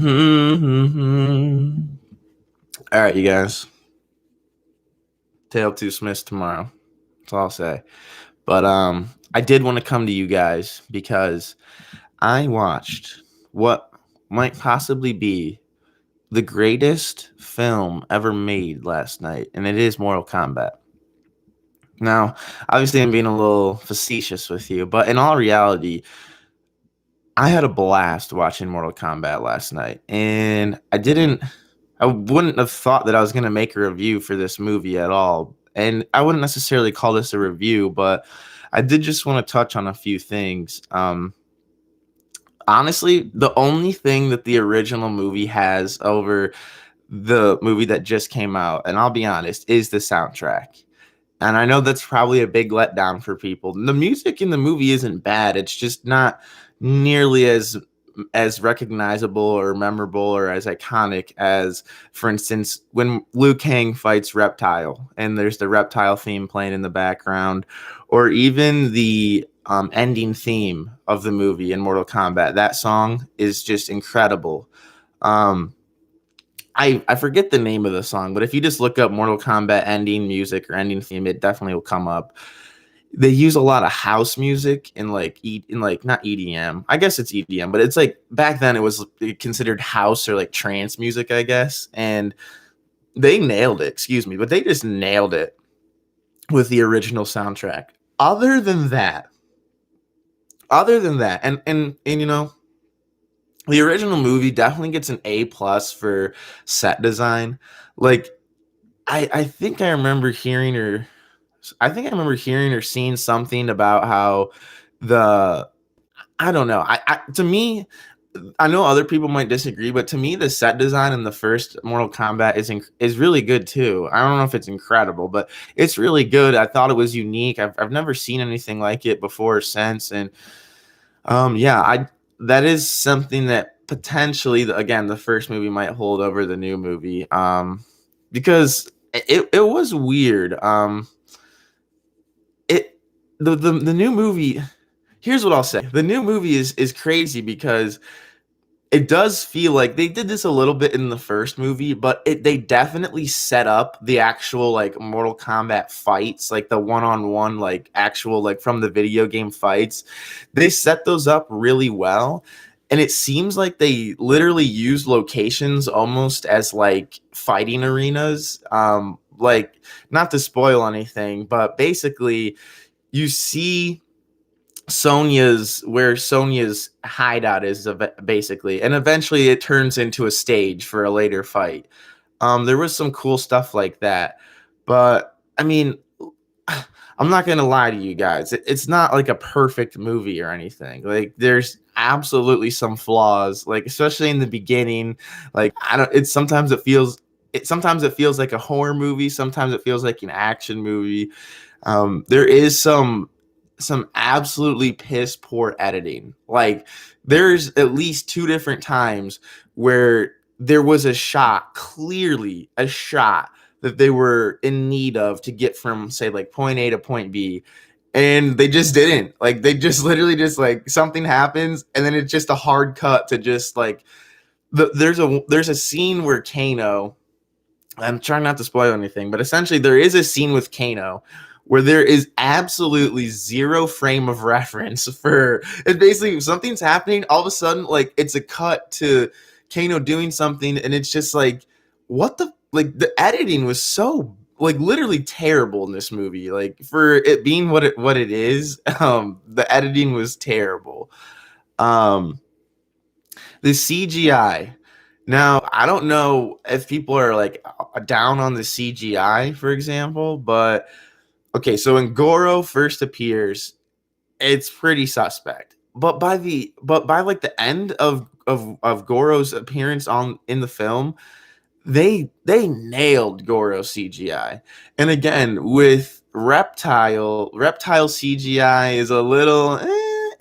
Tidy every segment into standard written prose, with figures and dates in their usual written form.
All right, you guys. Tale two Smiths tomorrow. That's all I'll say. But I did want to come to you guys because I watched what might possibly be the greatest film ever made last night, and it is Mortal Kombat. Now, obviously, I'm being a little facetious with you, but in all reality, I had a blast watching Mortal Kombat last night, and I wouldn't have thought that I was going to make a review for this movie at all. And I wouldn't necessarily call this a review, but I did just want to touch on a few things. Honestly, the only thing that the original movie has over the movie that just came out, and I'll be honest, is the soundtrack. And I know that's probably a big letdown for people. The music in the movie isn't bad. It's just not nearly as recognizable or memorable or as iconic as, for instance, when Liu Kang fights Reptile and there's the Reptile theme playing in the background, or even the ending theme of the movie in Mortal Kombat. That song is just incredible. Um, I forget the name of the song, but if you just look up Mortal Kombat ending music or ending theme, it definitely will come up. They use a lot of house music in like not EDM. I guess it's EDM, but it's like back then it was considered house or like trance music, I guess. And they nailed it, excuse me, but they just nailed it with the original soundtrack. Other than that, and you know, the original movie definitely gets an A+ for set design. Like I think I remember hearing or seeing something about how the I don't know. I to me, I know other people might disagree, but to me, the set design in the first Mortal Kombat is really good too. I don't know if it's incredible, but it's really good. I thought it was unique. I've never seen anything like it before or since, and yeah, I that is something that potentially, again, the first movie might hold over the new movie, because it was weird. It the new movie. Here's what I'll say: the new movie is crazy because it does feel like they did this a little bit in the first movie, but they definitely set up the actual like Mortal Kombat fights, like the one-on-one, like actual like from the video game fights. They set those up really well. And it seems like they literally use locations almost as like fighting arenas. Like not to spoil anything, but basically you see Sonya's hideout is basically, and eventually it turns into a stage for a later fight. There was some cool stuff like that, but I mean, I'm not gonna lie to you guys. It's not like a perfect movie or anything. Like there's absolutely some flaws, like especially in the beginning. Like I don't. It's sometimes it feels. Sometimes it feels like a horror movie. Sometimes it feels like an action movie. There is some absolutely piss poor editing. Like there's at least two different times where there was clearly a shot that they were in need of to get from say like point A to point B. And they just didn't. Like they just literally just like something happens and then it's just a hard cut to just like there's a scene where Kano, I'm trying not to spoil anything, but essentially there is a scene with Kano where there is absolutely zero frame of reference for it. Basically, something's happening, all of a sudden, like it's a cut to Kano doing something, and it's just like, what the like the editing was so like literally terrible in this movie. Like for it being what it is, the editing was terrible. Um, the CGI. Now, I don't know if people are like down on the CGI, for example, but okay, so when Goro first appears, it's pretty suspect. But by like the end of Goro's appearance on in the film, they nailed Goro CGI. And again, with Reptile CGI is a little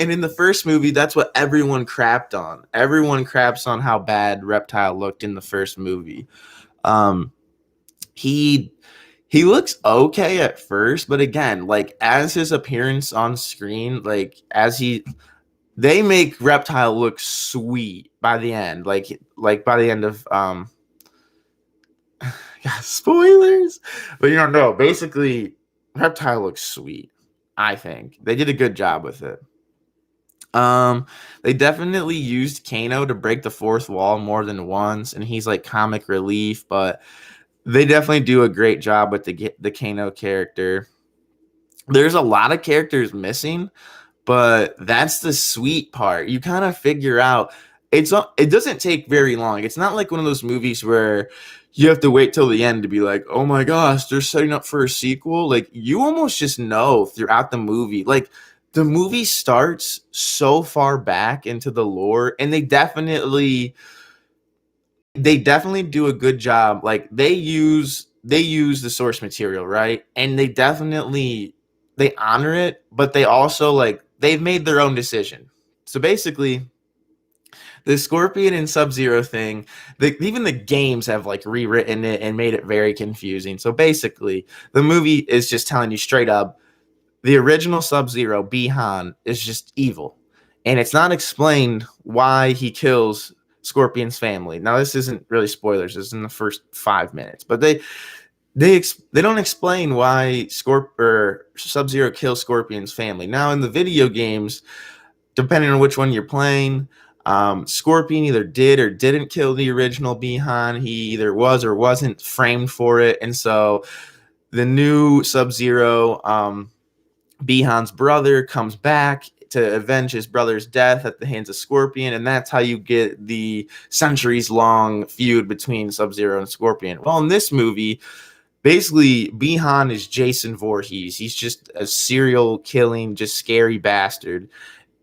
and in the first movie, that's what everyone crapped on. Everyone craps on how bad Reptile looked in the first movie. Um, he he looks okay at first, but again, like as his appearance on screen, like as he they make Reptile look sweet by the end, like by the end of yeah, spoilers, but you don't know. Basically, Reptile looks sweet. I think they did a good job with it. Um, they definitely used Kano to break the fourth wall more than once, and he's like comic relief, but they definitely do a great job with the Kano character. There's a lot of characters missing, but that's the sweet part. You kind of figure out it doesn't take very long. It's not like one of those movies where you have to wait till the end to be like, "Oh my gosh, they're setting up for a sequel." Like you almost just know throughout the movie. Like the movie starts so far back into the lore and they definitely do a good job. Like they use the source material, right? And they honor it, but they also like they've made their own decision. So basically, the Scorpion and Sub-Zero thing, even the games have like rewritten it and made it very confusing. So basically, the movie is just telling you straight up the original Sub-Zero, Bihan, is just evil. And it's not explained why he kills Scorpion's family. Now, this isn't really spoilers. This is in the first 5 minutes. But they don't explain why Sub-Zero kills Scorpion's family. Now, in the video games, depending on which one you're playing, Scorpion either did or didn't kill the original Bihan. He either was or wasn't framed for it. And so the new Sub-Zero, Bihan's brother, comes back to avenge his brother's death at the hands of Scorpion, and that's how you get the centuries-long feud between Sub-Zero and Scorpion. Well, in this movie, basically, Bihan is Jason Voorhees. He's just a serial killing, just scary bastard.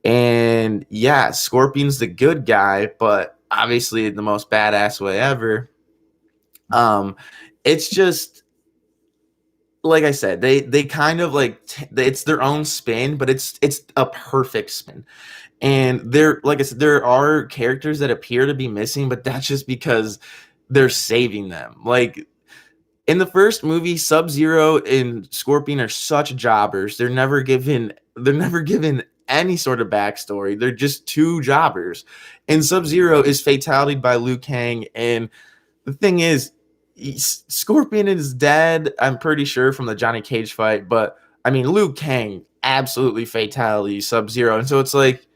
And yeah, Scorpion's the good guy, but obviously in the most badass way ever. It's just like I said, they kind of like it's their own spin, but it's a perfect spin. And there, like I said, there are characters that appear to be missing, but that's just because they're saving them. Like in the first movie, Sub-Zero and Scorpion are such jobbers. They're never given any sort of backstory. They're just two jobbers. And Sub-Zero is fatalityed by Liu Kang. And the thing is, Scorpion is dead, I'm pretty sure, from the Johnny Cage fight. But I mean, Liu Kang absolutely fatality Sub-Zero. And so it's like,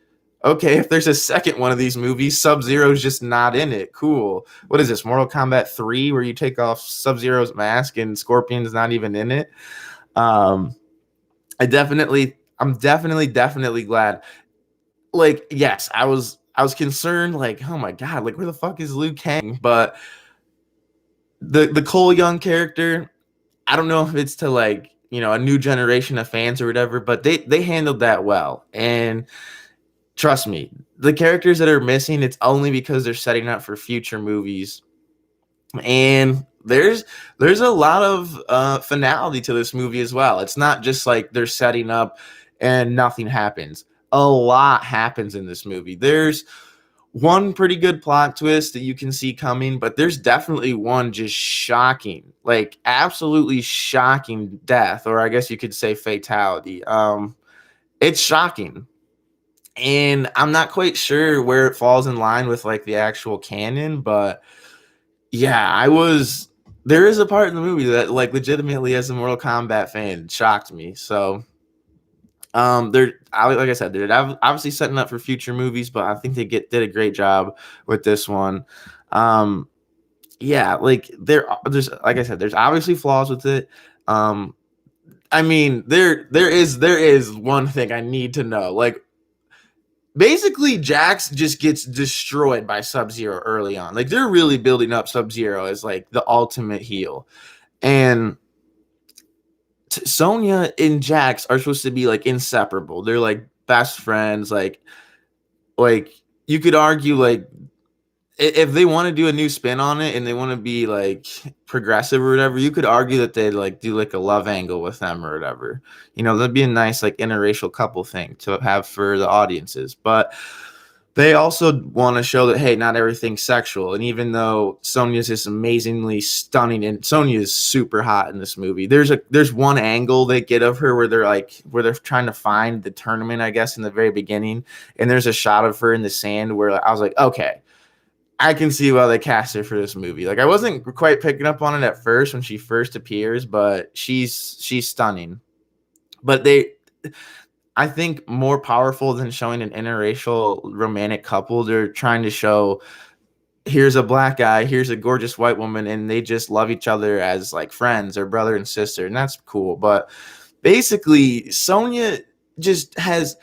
okay, if there's a second one of these movies, Sub-Zero's just not in it. Cool. What is this, Mortal Kombat 3, where you take off Sub-Zero's mask and Scorpion's not even in it? I'm definitely glad. Like, yes, I was concerned, like, oh my god, like where the fuck is Liu Kang? But the Cole Young character, I don't know if it's to like, a new generation of fans or whatever, but they handled that well. And trust me, the characters that are missing, it's only because they're setting up for future movies. And there's a lot of finality to this movie as well. It's not just like they're setting up and nothing happens. A lot happens in this movie. There's one pretty good plot twist that you can see coming, but there's definitely one just shocking, like absolutely shocking death, or I guess you could say fatality. It's shocking. And I'm not quite sure where it falls in line with like the actual canon, but yeah, there is a part in the movie that like legitimately as a Mortal Kombat fan shocked me. So like I said, they're obviously setting up for future movies, but I think they did a great job with this one. Yeah, like there's like I said, there's obviously flaws with it. I mean, there is one thing I need to know. Like basically Jax just gets destroyed by Sub-Zero early on. Like they're really building up Sub-Zero as like the ultimate heel. And Sonya and Jax are supposed to be like inseparable. They're like best friends. Like you could argue like if they want to do a new spin on it and they want to be like progressive or whatever, you could argue that they'd like do like a love angle with them or whatever. That'd be a nice like interracial couple thing to have for the audiences. But they also want to show that, hey, not everything's sexual. And even though Sonya's just amazingly stunning, and Sonya is super hot in this movie, there's one angle they get of her where they're trying to find the tournament, I guess, in the very beginning. And there's a shot of her in the sand where I was like, okay, I can see why they cast her for this movie. Like I wasn't quite picking up on it at first when she first appears, but she's stunning. But I think more powerful than showing an interracial romantic couple, they're trying to show here's a black guy, here's a gorgeous white woman, and they just love each other as like friends or brother and sister, and that's cool. But basically, Sonya just has.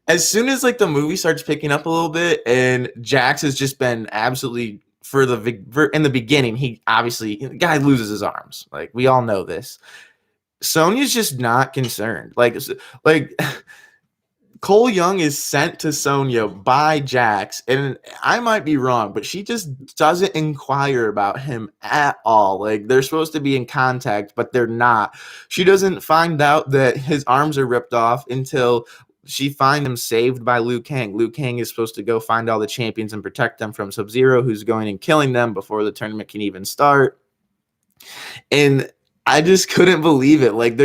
As soon as like the movie starts picking up a little bit, and Jax has just been absolutely in the beginning, he obviously the guy loses his arms. Like we all know this. Sonya's just not concerned. Like Cole Young is sent to Sonya by Jax, and I might be wrong, but she just doesn't inquire about him at all. Like they're supposed to be in contact, but they're not. She doesn't find out that his arms are ripped off until she finds him saved by Liu Kang. Liu Kang is supposed to go find all the champions and protect them from Sub-Zero, who's going and killing them before the tournament can even start. And I just couldn't believe it. Like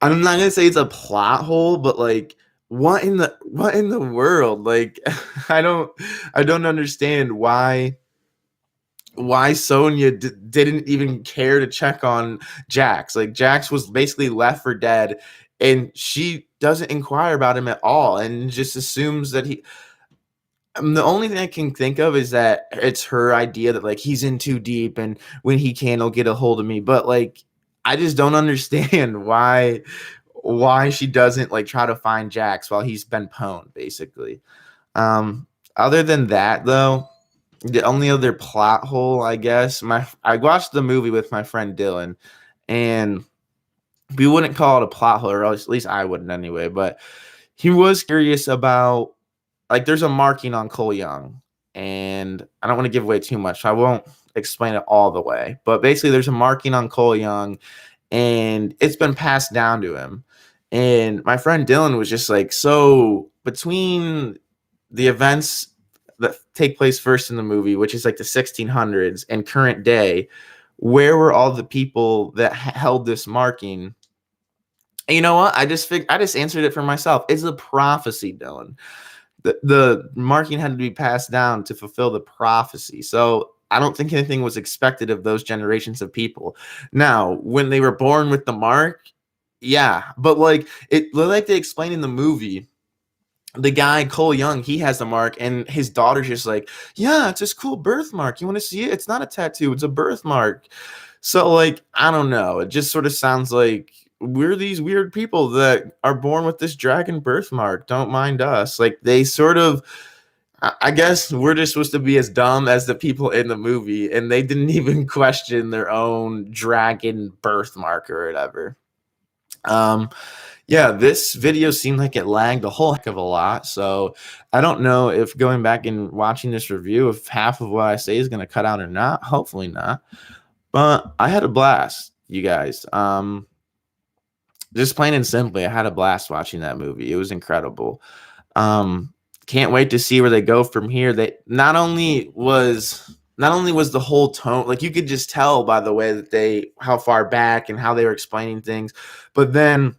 I'm not gonna say it's a plot hole, but like what in the world? Like I don't understand why Sonya didn't even care to check on Jax. Like Jax was basically left for dead, and she doesn't inquire about him at all, and just assumes that he. The only thing I can think of is that it's her idea that like he's in too deep, and when he can, he'll get a hold of me. But like, I just don't understand why she doesn't like try to find Jax while he's been pwned, basically. Other than that, though, the only other plot hole, I guess, I watched the movie with my friend Dylan, and we wouldn't call it a plot hole, or at least I wouldn't anyway. But he was curious about like there's a marking on Cole Young, and I don't want to give away too much, so I won't explain it all the way. But basically, there's a marking on Cole Young, and it's been passed down to him. And my friend Dylan was just like, so between the events that take place first in the movie, which is like the 1600s, and current day, where were all the people that held this marking? And you know what? I just answered it for myself. It's a prophecy, Dylan. The marking had to be passed down to fulfill the prophecy. So I don't think anything was expected of those generations of people. Now, when they were born with the mark, yeah, but like they explain in the movie, the guy Cole Young, he has the mark, and his daughter's just like, yeah, it's this cool birthmark. You want to see it? It's not a tattoo, it's a birthmark. So like, I don't know. It just sort of sounds like we're these weird people that are born with this dragon birthmark. Don't mind us. Like they sort of, I guess we're just supposed to be as dumb as the people in the movie, and they didn't even question their own dragon birthmark or whatever. Yeah, this video seemed like it lagged a whole heck of a lot. So I don't know if going back and watching this review, if half of what I say is going to cut out or not. Hopefully not. But I had a blast, you guys. Just plain and simply, I had a blast watching that movie. It was incredible. Can't wait to see where they go from here. They not only was the whole tone, like you could just tell by the way that how far back and how they were explaining things, but then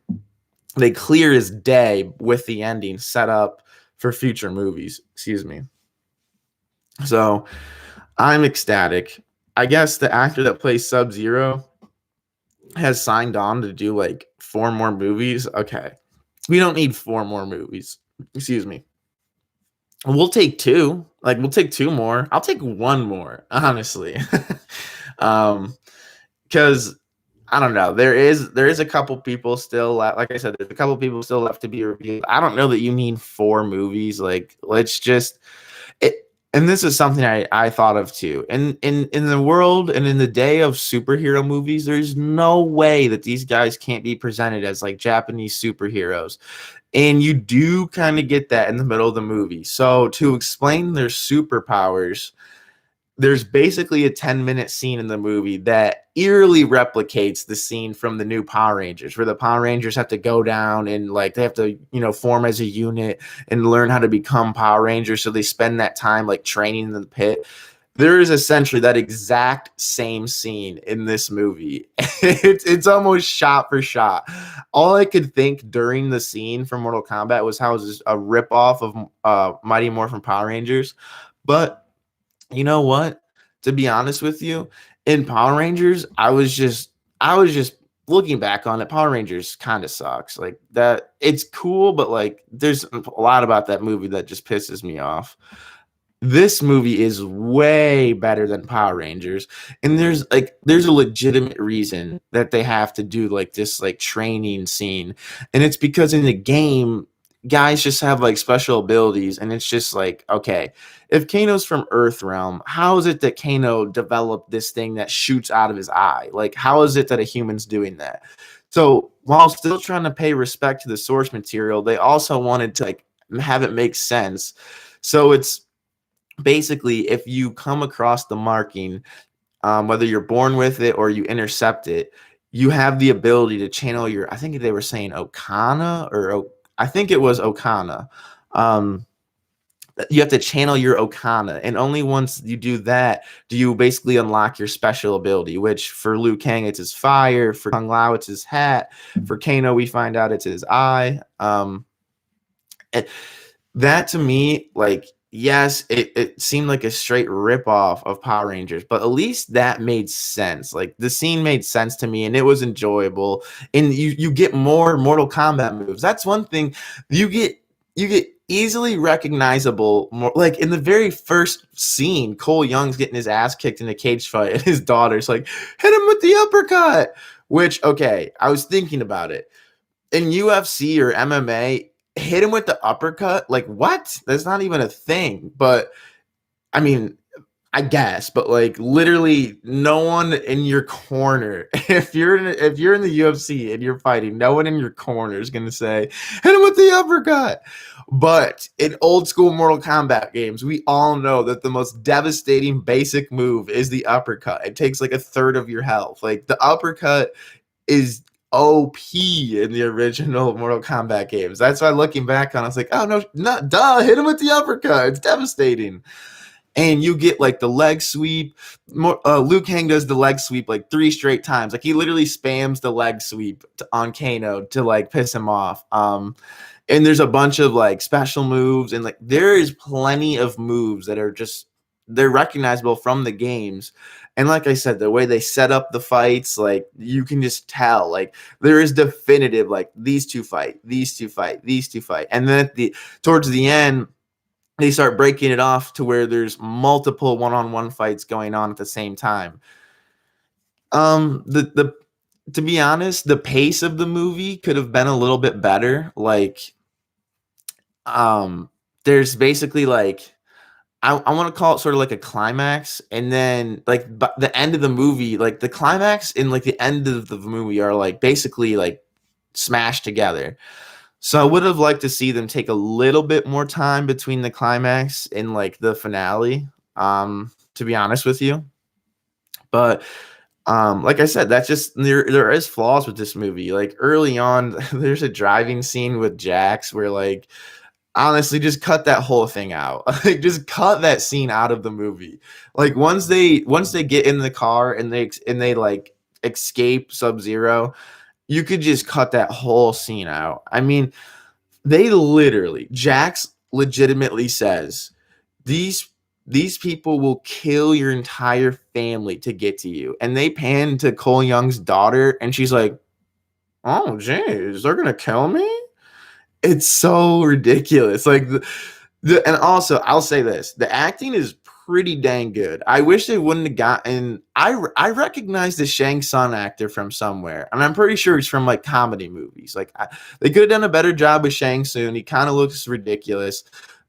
they clear as day with the ending set up for future movies. Excuse me. So I'm ecstatic. I guess the actor that plays Sub-Zero has signed on to do like 4 more movies. Okay. We don't need 4 more movies. Excuse me. We'll take 2. Like we'll take 2 more. I'll take 1 more, honestly. Cuz I don't know. There is a couple people still left. Like I said, there's a couple people still left to be reviewed. I don't know that you need 4 movies. Like let's just it. And this is something I thought of too. And in the world and in the day of superhero movies, there's no way that these guys can't be presented as like Japanese superheroes. And you do kind of get that in the middle of the movie. So to explain their superpowers, there's basically a 10-minute scene in the movie that eerily replicates the scene from the new Power Rangers, where the Power Rangers have to go down and like they have to, form as a unit and learn how to become Power Rangers. So they spend that time like training in the pit. There is essentially that exact same scene in this movie. It's almost shot for shot. All I could think during the scene from Mortal Kombat was how it was a ripoff of Mighty Morphin Power Rangers. But You know what? To be honest with you, in Power Rangers, I was just looking back on it, Power Rangers kind of sucks. Like that it's cool, but like there's a lot about that movie that just pisses me off. This movie is way better than Power Rangers, and there's a legitimate reason that they have to do like this like training scene, and it's because in the game guys just have like special abilities, and it's just like, okay, if Kano's from Earth Realm, how is it that Kano developed this thing that shoots out of his eye? Like how is it that a human's doing that? So while still trying to pay respect to the source material, they also wanted to like have it make sense. So it's basically if you come across the marking, whether you're born with it or you intercept it, you have the ability to channel your, I think they were saying Okana, I think it was Okana. um, you have to channel your Okana, and only once you do that do you basically unlock your special ability, which for Liu Kang it's his fire, for Kung Lao it's his hat, for Kano we find out it's his eye. And that to me, like, yes, it seemed like a straight rip off of Power Rangers, but at least that made sense. Like the scene made sense to me and it was enjoyable. And you get more Mortal Kombat moves. That's one thing. You get easily recognizable more, like in the very first scene, Cole Young's getting his ass kicked in a cage fight, and his daughter's like, hit him with the uppercut. Which, okay, I was thinking about it. In UFC or MMA, hit him with the uppercut. Like what? That's not even a thing. But I mean, I guess, but like literally no one in your corner. If you're in the UFC and you're fighting, no one in your corner is gonna say, hit him with the uppercut. But in old school Mortal Kombat games, we all know that the most devastating basic move is the uppercut. It takes like a third of your health. Like the uppercut is OP in the original Mortal Kombat games. That's why looking back on, I was like, oh no, not duh, hit him with the uppercut. It's devastating. And you get like the leg sweep. Liu Kang does the leg sweep like 3 straight times. Like he literally spams the leg sweep on Kano to like piss him off. And there's a bunch of like special moves, and like there is plenty of moves that are just, they're recognizable from the games. And like I said, the way they set up the fights, like you can just tell, like there is definitive, like these two fight, these two fight, these two fight, and then towards the end they start breaking it off to where there's multiple one-on-one fights going on at the same time. The To be honest, the pace of the movie could have been a little bit better. Like, there's basically like, I want to call it sort of like a climax, and then like the end of the movie, like the climax and like the end of the movie are like basically like smashed together. So I would have liked to see them take a little bit more time between the climax and like the finale. To be honest with you, but like I said, that's just, there is flaws with this movie. Like early on, there's a driving scene with Jax where like honestly just cut that whole thing out. Like just cut that scene out of the movie. Like once they get in the car and they like escape Sub-Zero, you could just cut that whole scene out. I mean, Jax legitimately says, these these people will kill your entire family to get to you. And they pan to Cole Young's daughter and she's like, oh jeez, they're gonna kill me? It's so ridiculous. Like and also I'll say this, the acting is pretty dang good. I wish they wouldn't have gotten, I recognize the Shang Tsung actor from somewhere, and I'm pretty sure he's from like comedy movies. Like they could have done a better job with Shang Tsung. He kind of looks ridiculous.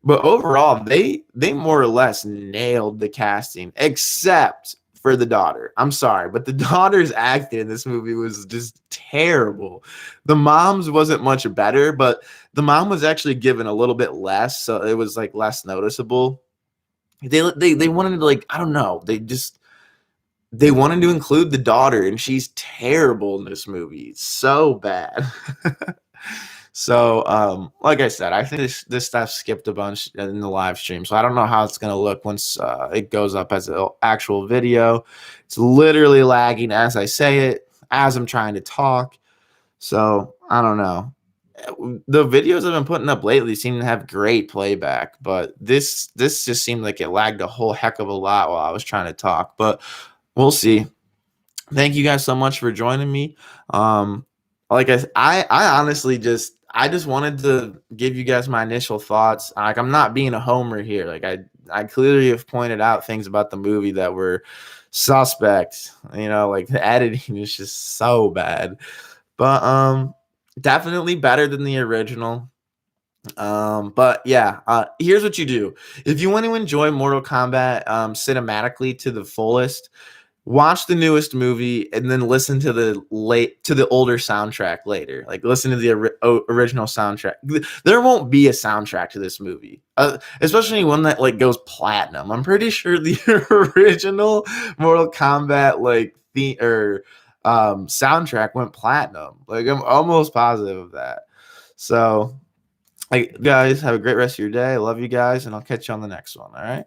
But overall, they more or less nailed the casting, except for the daughter. I'm sorry, but the daughter's acting in this movie was just terrible. The mom's wasn't much better, but the mom was actually given a little bit less, so it was like less noticeable. They wanted to, like, I don't know, they wanted to include the daughter, and she's terrible in this movie. It's so bad. So, like I said, I think this stuff skipped a bunch in the live stream, so I don't know how it's gonna look once it goes up as an actual video. It's literally lagging as I say it, as I'm trying to talk. So I don't know. The videos I've been putting up lately seem to have great playback, but this just seemed like it lagged a whole heck of a lot while I was trying to talk. But we'll see. Thank you guys so much for joining me. Like I honestly just wanted to give you guys my initial thoughts. Like I'm not being a homer here. Like I clearly have pointed out things about the movie that were suspect. You know, like the editing is just so bad. But definitely better than the original. But yeah, here's what you do. If you want to enjoy Mortal Kombat cinematically to the fullest, watch the newest movie and then listen to the older soundtrack later. Like listen to the original soundtrack. There won't be a soundtrack to this movie, especially one that like goes platinum. I'm pretty sure the original Mortal Kombat like the or soundtrack went platinum. Like I'm almost positive of that. So, like, guys, have a great rest of your day. I love you guys, and I'll catch you on the next one. All right.